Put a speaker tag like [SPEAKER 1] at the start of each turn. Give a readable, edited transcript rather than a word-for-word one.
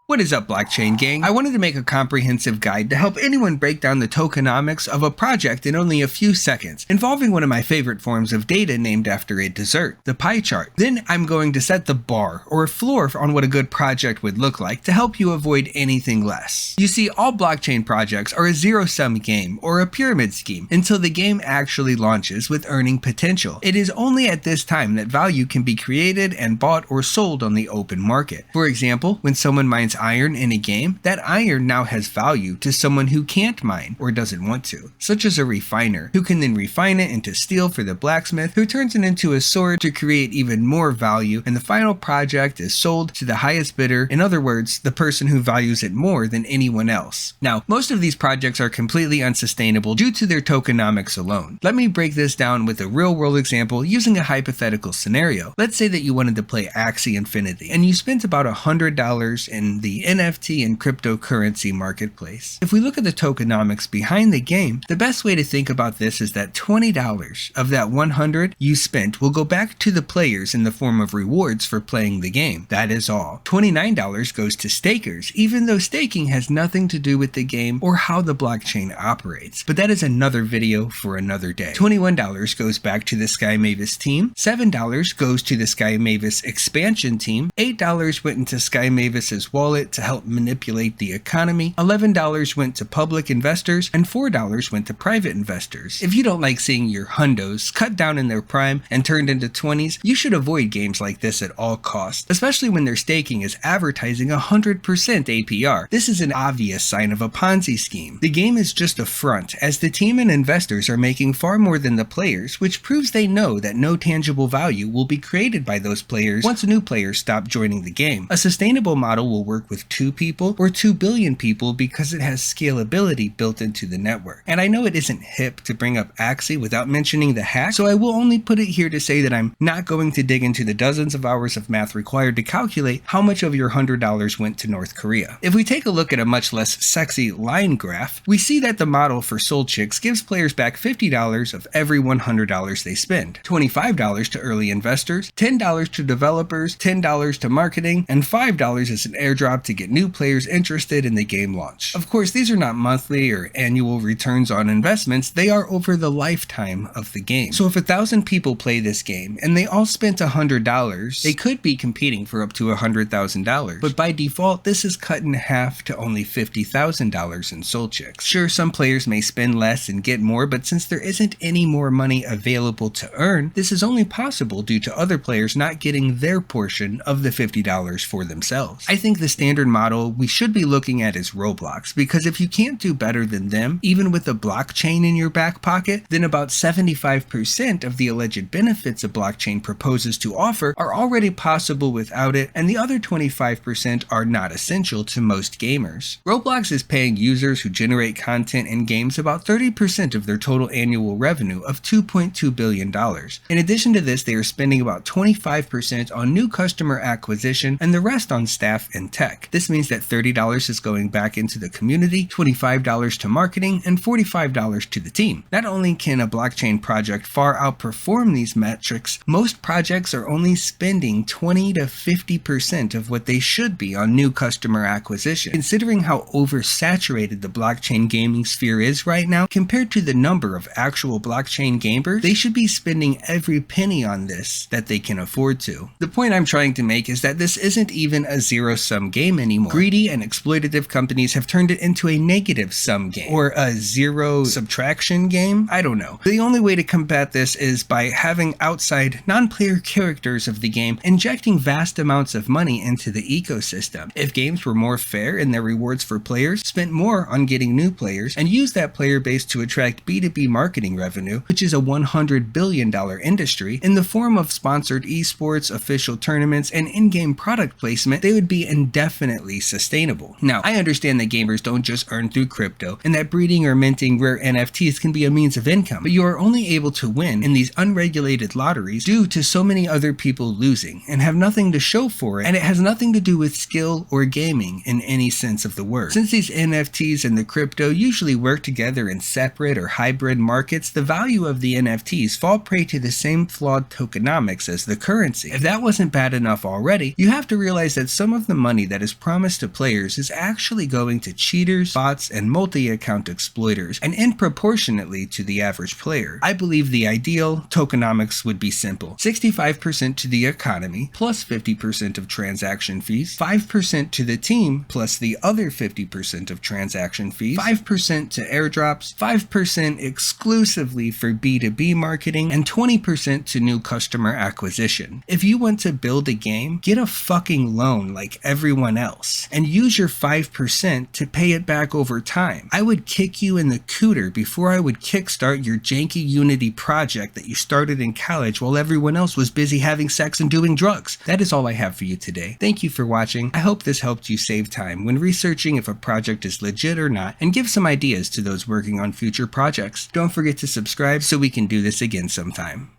[SPEAKER 1] What is up, blockchain gang? I wanted to make a comprehensive guide to help anyone break down the tokenomics of a project in only a few seconds, involving one of my favorite forms of data named after a dessert, the pie chart. Then I'm going to set the bar, or floor, on what a good project would look like to help you avoid anything less. You see, all blockchain projects are a zero-sum game, or a pyramid scheme, until the game actually launches with earning potential. It is only at this time that value can be created and bought or sold on the open market. For example, when someone mines iron in a game, that iron now has value to someone who can't mine or doesn't want to, such as a refiner, who can then refine it into steel for the blacksmith, who turns it into a sword to create even more value, and the final project is sold to the highest bidder, in other words, the person who values it more than anyone else. Now, most of these projects are completely unsustainable due to their tokenomics alone. Let me break this down with a real-world example using a hypothetical scenario. Let's say that you wanted to play Axie Infinity, and you spent about $100 in the NFT and cryptocurrency marketplace. If we look at the tokenomics behind the game, the best way to think about this is that $20 of that $100 you spent will go back to the players in the form of rewards for playing the game. That is all. $29 goes to stakers, even though staking has nothing to do with the game or how the blockchain operates. But that is another video for another day. $21 goes back to the Sky Mavis team, $7 goes to the Sky Mavis expansion team, $8 went into Sky Mavis's wallet to help manipulate the economy, $11 went to public investors, and $4 went to private investors. If you don't like seeing your hundos cut down in their prime and turned into 20s, you should avoid games like this at all costs, especially when their staking is advertising 100% APR. This is an obvious sign of a Ponzi scheme. The game is just a front, as the team and investors are making far more than the players, which proves they know that no tangible value will be created by those players once new players stop joining the game. A sustainable model will work with 2 people or 2 billion people because it has scalability built into the network. And I know it isn't hip to bring up Axie without mentioning the hack, so I will only put it here to say that I'm not going to dig into the dozens of hours of math required to calculate how much of your $100 went to North Korea. If we take a look at a much less sexy line graph, we see that the model for Soul Chicks gives players back $50 of every $100 they spend, $25 to early investors, $10 to developers, $10 to marketing, and $5 as an airdrop to get new players interested in the game launch. Of course, these are not monthly or annual returns on investments, they are over the lifetime of the game. So if 1,000 people play this game and they all spent $100, they could be competing for up to $100,000. But by default, this is cut in half to only $50,000 in Soul Chicks. Sure, some players may spend less and get more, but since there isn't any more money available to earn, this is only possible due to other players not getting their portion of the $50 for themselves. I think the standard model we should be looking at is Roblox, because if you can't do better than them, even with a blockchain in your back pocket, then about 75% of the alleged benefits a blockchain proposes to offer are already possible without it, and the other 25% are not essential to most gamers. Roblox is paying users who generate content in games about 30% of their total annual revenue of $2.2 billion. In addition to this, they are spending about 25% on new customer acquisition and the rest on staff and tech. This means that $30 is going back into the community, $25 to marketing, and $45 to the team. Not only can a blockchain project far outperform these metrics, most projects are only spending 20 to 50% of what they should be on new customer acquisition. Considering how oversaturated the blockchain gaming sphere is right now, compared to the number of actual blockchain gamers, they should be spending every penny on this that they can afford to. The point I'm trying to make is that this isn't even a zero-sum game anymore. Greedy and exploitative companies have turned it into a negative-sum game, or a zero-subtraction game? I don't know. The only way to combat this is by having outside, non-player characters of the game injecting vast amounts of money into the ecosystem. If games were more fair in their rewards for players, spent more on getting new players, and used that player base to attract B2B marketing revenue, which is a $100 billion industry, in the form of sponsored esports, official tournaments, and in-game product placement, they would be indefinitely sustainable. Now, I understand that gamers don't just earn through crypto, and that breeding or minting rare NFTs can be a means of income, but you are only able to win in these unregulated lotteries due to so many other people losing, and have nothing to show for it, and it has nothing to do with skill or gaming in any sense of the word. Since these NFTs and the crypto usually work together in separate or hybrid markets, the value of the NFTs fall prey to the same flawed tokenomics as the currency. If that wasn't bad enough already, you have to realize that some of the money that that is promised to players is actually going to cheaters, bots, and multi-account exploiters, and disproportionately to the average player. I believe the ideal tokenomics would be simple: 65% to the economy, plus 50% of transaction fees, 5% to the team, plus the other 50% of transaction fees, 5% to airdrops, 5% exclusively for B2B marketing, and 20% to new customer acquisition. If you want to build a game, get a fucking loan like everyone else, and use your 5% to pay it back over time. I would kick you in the cooter before I would kickstart your janky Unity project that you started in college while everyone else was busy having sex and doing drugs. That is all I have for you today. Thank you for watching. I hope this helped you save time when researching if a project is legit or not, and give some ideas to those working on future projects. Don't forget to subscribe so we can do this again sometime.